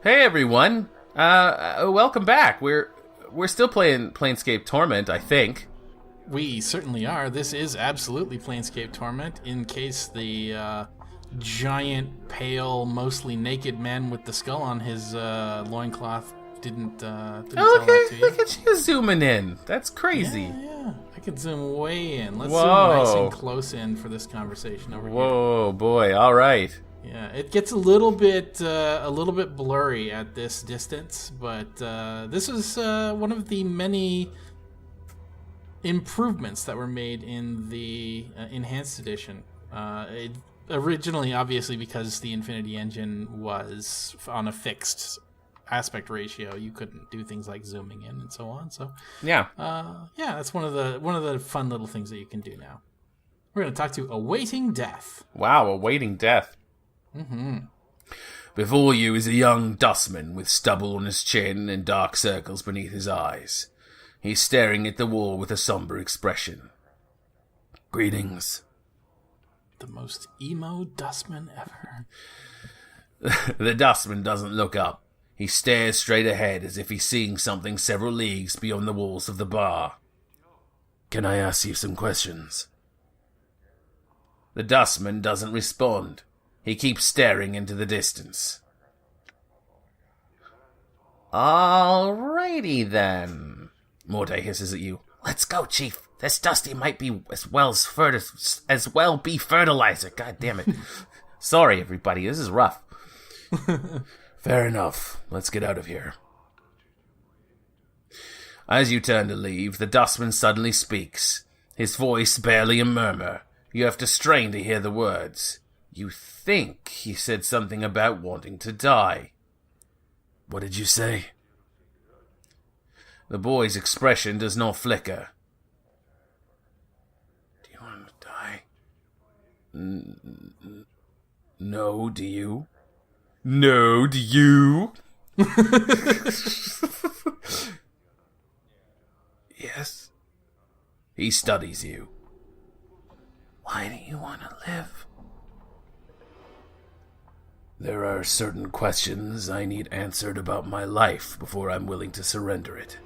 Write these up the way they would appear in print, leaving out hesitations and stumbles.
Hey everyone, welcome back. We're still playing Planescape Torment, I think. We certainly are. This is absolutely Planescape Torment. In case the giant, pale, mostly naked man with the skull on his loincloth didn't tell that to you. Look at you zooming in. That's crazy. Yeah. I could zoom way in. Let's Whoa. zoom nice and close in for this conversation over here. Whoa, boy! All right. Yeah, it gets a little bit blurry at this distance, but this is one of the many improvements that were made in the enhanced edition. Originally, obviously, because the Infinity Engine was on a fixed aspect ratio, you couldn't do things like zooming in and so on. So Yeah. That's one of the fun little things that you can do now. We're going to talk to Awaiting Death. Wow, awaiting death. Mm-hmm. Before you is a young dustman with stubble on his chin and dark circles beneath his eyes. He's staring at the wall with a somber expression. Greetings. The most emo dustman ever. The dustman doesn't look up. He stares straight ahead as if he's seeing something several leagues beyond the walls of the bar. Can I ask you some questions? The dustman doesn't respond. He keeps staring into the distance. Alrighty then. Morte hisses at you. Let's go, Chief. This Dusty might be as well be fertilizer. God damn it. Sorry, everybody. This is rough. Fair enough. Let's get out of here. As you turn to leave, the dustman suddenly speaks. His voice barely a murmur. You have to strain to hear the words. You think he said something about wanting to die. What did you say? The boy's expression does not flicker. Do you want to die? No, do you? No, do you? Yes. He studies you. Why do you want to live? There are certain questions I need answered about my life before I'm willing to surrender it.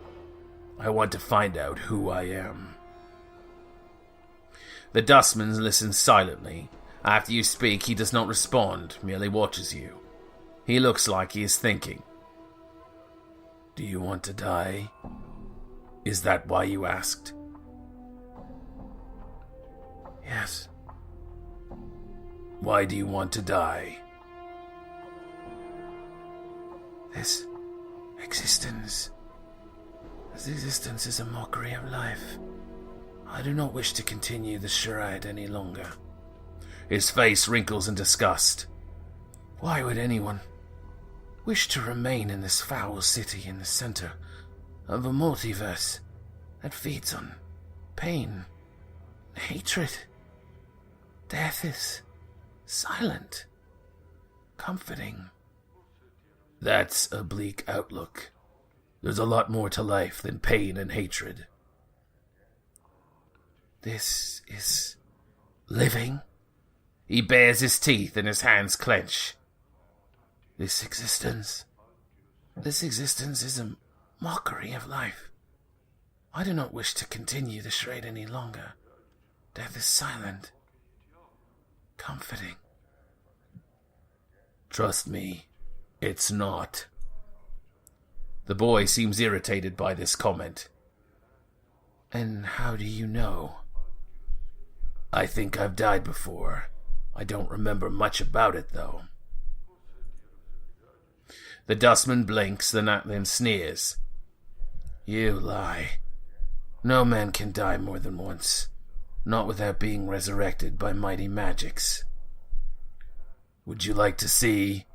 I want to find out who I am. The dustman listens silently. After you speak, he does not respond, merely watches you. He looks like he is thinking. Do you want to die? Is that why you asked? Yes. Why do you want to die? This existence is a mockery of life. I do not wish to continue the charade any longer. His face wrinkles in disgust. Why would anyone wish to remain in this foul city in the center of a multiverse that feeds on pain, hatred? Death is silent, comforting. That's a bleak outlook. There's a lot more to life than pain and hatred. This is living. He bares his teeth and his hands clench. This existence is a mockery of life. I do not wish to continue the charade any longer. Death is silent, comforting. Trust me, it's not. The boy seems irritated by this comment. And how do you know? I think I've died before. I don't remember much about it, though. The dustman blinks, then sneers. You lie. No man can die more than once, not without being resurrected by mighty magics. Would you like to see?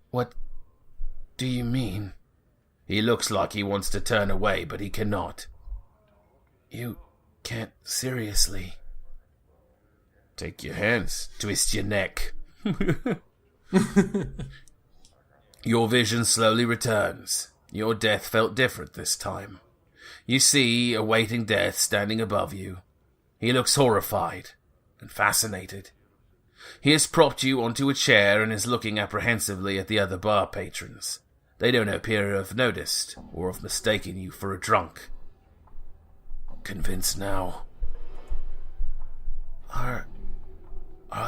What do you mean? He looks like he wants to turn away, but he cannot. You can't seriously. Take your hands, twist your neck. Your vision slowly returns. Your death felt different this time. You see awaiting death standing above you. He looks horrified and fascinated. He has propped you onto a chair and is looking apprehensively at the other bar patrons. They don't appear to have noticed, or have mistaken you for a drunk. Convinced now. Are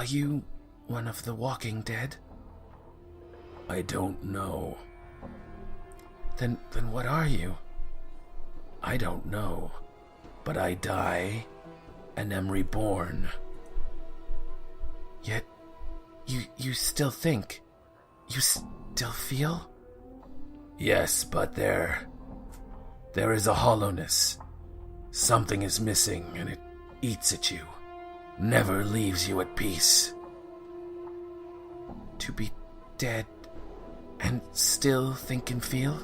you one of the Walking Dead? I don't know. Then what are you? I don't know, but I die and am reborn. Yet, you still think? You still feel? Yes, but there is a hollowness. Something is missing and it eats at you. Never leaves you at peace. To be dead and still think and feel?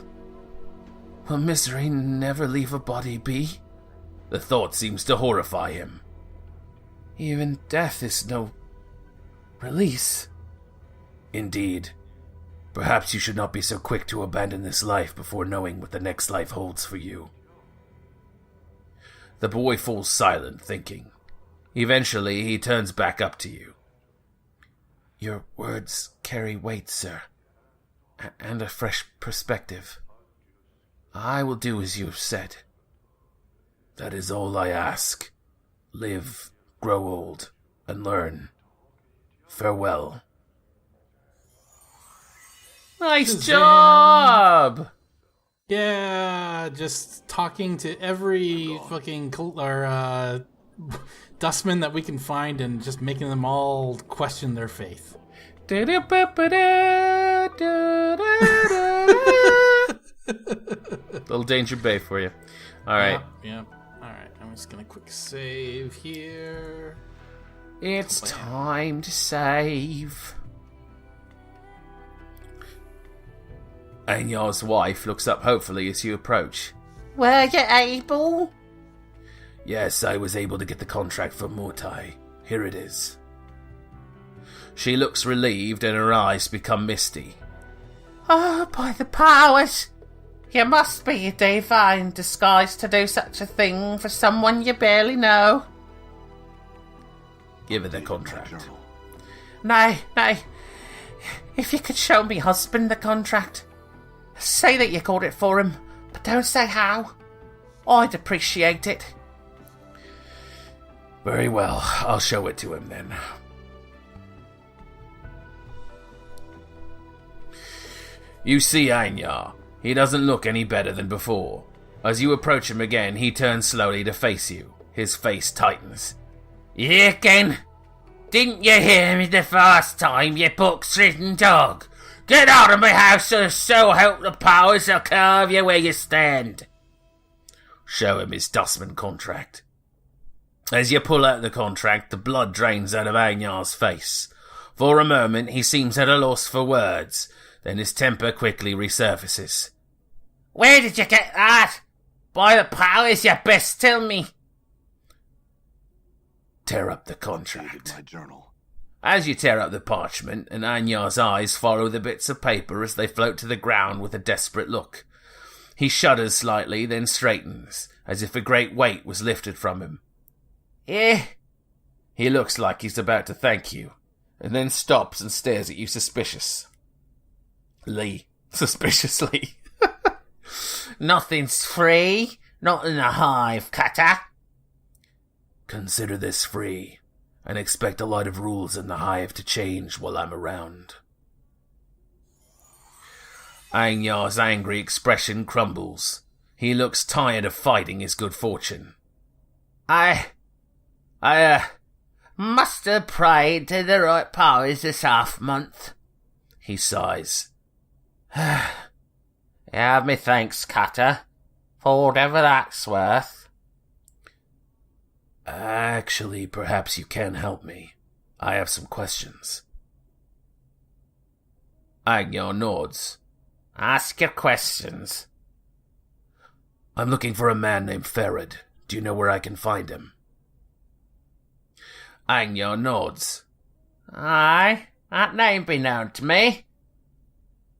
Will misery never leave a body be? The thought seems to horrify him. Even death is no release. Indeed. Perhaps you should not be so quick to abandon this life before knowing what the next life holds for you. The boy falls silent, thinking. Eventually, he turns back up to you. Your words carry weight, sir, and a fresh perspective. I will do as you have said. That is all I ask. Live, grow old, and learn. Farewell. Nice job! Yeah, just talking to every fucking dustman that we can find and just making them all question their faith. Little Danger Bay for you. Alright. Yep. Alright, I'm just gonna quick save here. It's time to save. Angyar's wife looks up hopefully as you approach. Were you able? Yes, I was able to get the contract for Mortai. Here it is. She looks relieved and her eyes become misty. Oh, by the powers! You must be a divine disguise to do such a thing for someone you barely know. Give her the contract. Nay. If you could show me husband the contract. Say that you got it for him, but don't say how. I'd appreciate it. Very well, I'll show it to him then. You see Angyar. He doesn't look any better than before. As you approach him again, he turns slowly to face you. His face tightens. You here again? Didn't you hear me the first time, you book-ridden dog? Get out of my house or so help the powers will carve you where you stand. Show him his dustman contract. As you pull out the contract, the blood drains out of Angyar's face. For a moment, he seems at a loss for words. Then his temper quickly resurfaces. Where did you get that? By the powers, you best tell me. Tear up the contract. My journal. As you tear up the parchment, and Angyar's eyes follow the bits of paper as they float to the ground with a desperate look. He shudders slightly, then straightens, as if a great weight was lifted from him. He looks like he's about to thank you, and then stops and stares at you suspiciously. Nothing's free, not in a hive, cutter. Consider this free, and expect a lot of rules in the hive to change while I'm around. Angyar's angry expression crumbles. He looks tired of fighting his good fortune. I must have prayed to the right powers this half-month. He sighs. You have me thanks, cutter, for whatever that's worth. Actually, perhaps you can help me. I have some questions. Angyar nods. Ask your questions. I'm looking for a man named Ferred. Do you know where I can find him? Angyar nods. Aye, that name be known to me.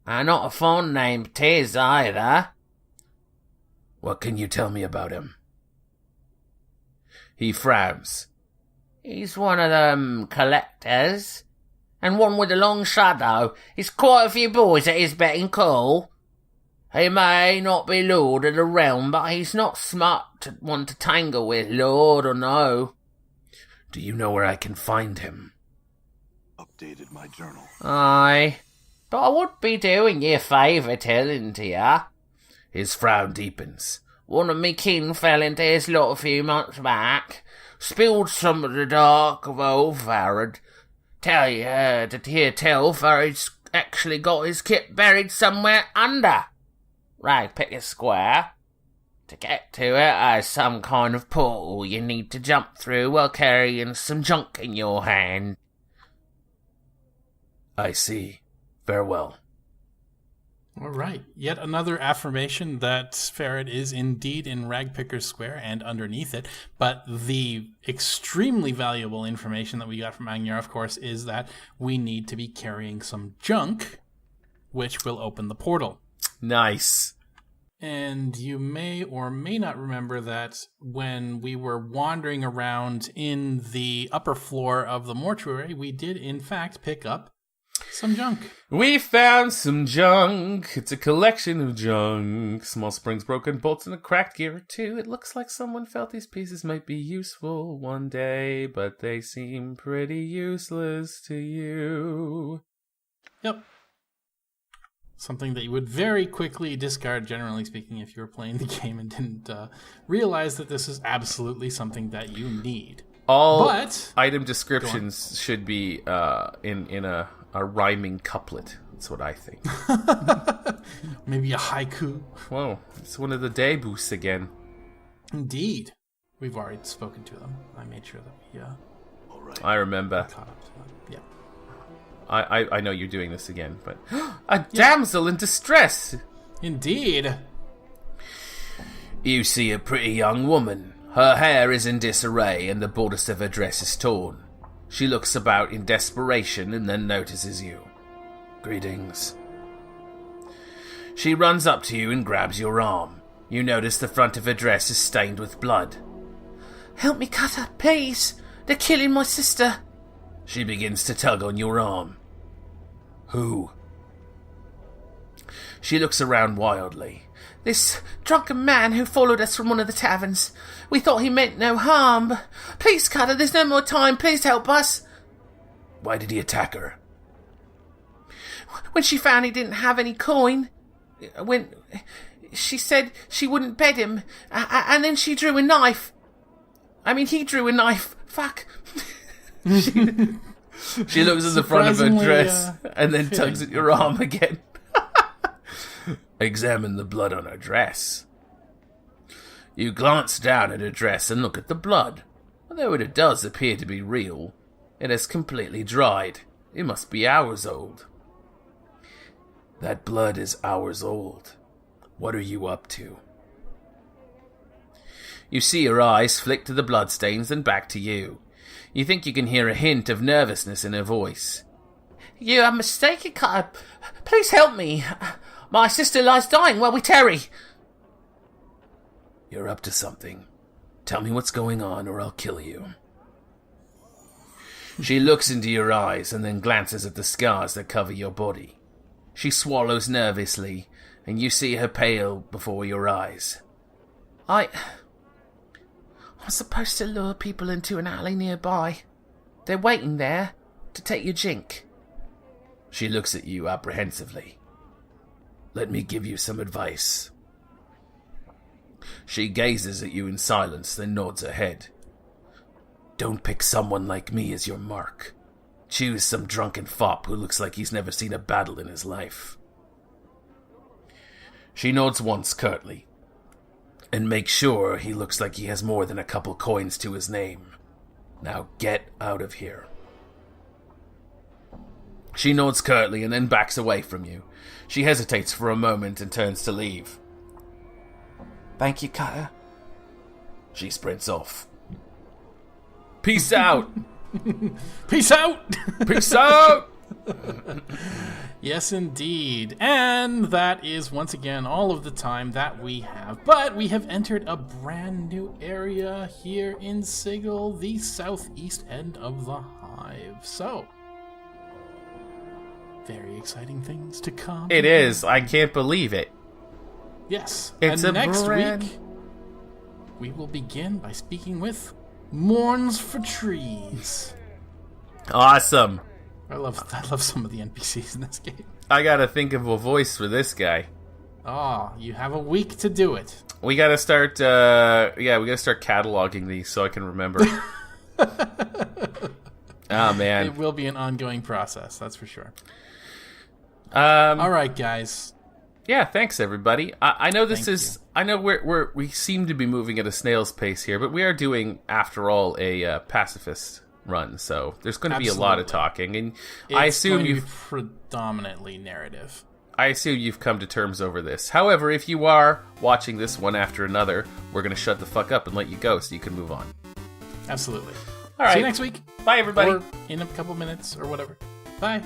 And not a fond name 'tis either. What can you tell me about him? He frowns. He's one of them collectors. And one with a long shadow. He's quite a few boys at his beck and call. He may not be lord of the realm, but he's not smart one to tangle with, lord or no. Do you know where I can find him? Updated my journal. Aye, but I would be doing you a favour telling to ya. His frown deepens. One of me kin fell into his lot a few months back. Spilled some of the dark of old Farad. Tell you, to hear tell, Farad's actually got his kit buried somewhere under Ragpicker Square. To get to it, there's some kind of portal you need to jump through while carrying some junk in your hand. I see. Farewell. All right. Yet another affirmation that Farad is indeed in Ragpicker Square and underneath it. But the extremely valuable information that we got from Angyar, of course, is that we need to be carrying some junk, which will open the portal. Nice. And you may or may not remember that when we were wandering around in the upper floor of the mortuary, we did, in fact, pick up some junk. We found some junk. It's a collection of junk. Small springs, broken bolts, and a cracked gear or two. It looks like someone felt these pieces might be useful one day, but they seem pretty useless to you. Yep. Something that you would very quickly discard, generally speaking, if you were playing the game and didn't realize that this is absolutely something that you need. All item descriptions should be in a rhyming couplet. That's what I think. Maybe a haiku. Whoa, it's one of the debuts again. Indeed. We've already spoken to them. I made sure that we All right. I remember. caught up to them. Yeah. I know you're doing this again, but... A damsel in distress! Indeed. You see a pretty young woman. Her hair is in disarray and the bodice of her dress is torn. She looks about in desperation and then notices you. Greetings. She runs up to you and grabs your arm. You notice the front of her dress is stained with blood. Help me, Cutter, please. They're killing my sister. She begins to tug on your arm. Who? She looks around wildly. This drunken man who followed us from one of the taverns. We thought he meant no harm. Please, Cutter, there's no more time. Please help us. Why did he attack her? When she found he didn't have any coin. When she said she wouldn't bed him. And then she drew a knife. I mean, he drew a knife. Fuck. She looks at the front of her dress and then tugs at your arm again. Examine the blood on her dress. You glance down at her dress and look at the blood. Although it does appear to be real, it has completely dried. It must be hours old. That blood is hours old. What are you up to? You see her eyes flick to the bloodstains and back to you. You think you can hear a hint of nervousness in her voice. You are mistaken, Cutter. Please help me. My sister lies dying while we tarry. You're up to something. Tell me what's going on or I'll kill you. She looks into your eyes and then glances at the scars that cover your body. She swallows nervously, and you see her pale before your eyes. I'm supposed to lure people into an alley nearby. They're waiting there to take your jink. She looks at you apprehensively. Let me give you some advice. She gazes at you in silence, then nods her head. Don't pick someone like me as your mark. Choose some drunken fop who looks like he's never seen a battle in his life. She nods once curtly. And make sure he looks like he has more than a couple coins to his name. Now get out of here. She nods curtly and then backs away from you. She hesitates for a moment and turns to leave. Thank you, Cutter. She sprints off. Peace out! Peace out! Peace out! Yes, indeed. And that is, once again, all of the time that we have. But we have entered a brand new area here in Sigil, the southeast end of the Hive. So, very exciting things to come. It is. I can't believe it. Yes. It's and a next brand... week, we will begin by speaking with Mourns for Trees. Awesome. I love some of the NPCs in this game. I gotta think of a voice for this guy. Oh, you have a week to do it. We gotta start, we gotta start cataloging these so I can remember. Oh, man. It will be an ongoing process, that's for sure. All right, guys. Yeah, thanks everybody. I know I know we seem to be moving at a snail's pace here, but we are doing, after all, a pacifist run, so there's going to be a lot of talking, and I assume you've predominantly narrative. I assume you've come to terms over this. However, if you are watching this one after another, we're going to shut the fuck up and let you go so you can move on. Absolutely. All right. See you next week. Bye, everybody. Or in a couple minutes or whatever. Bye.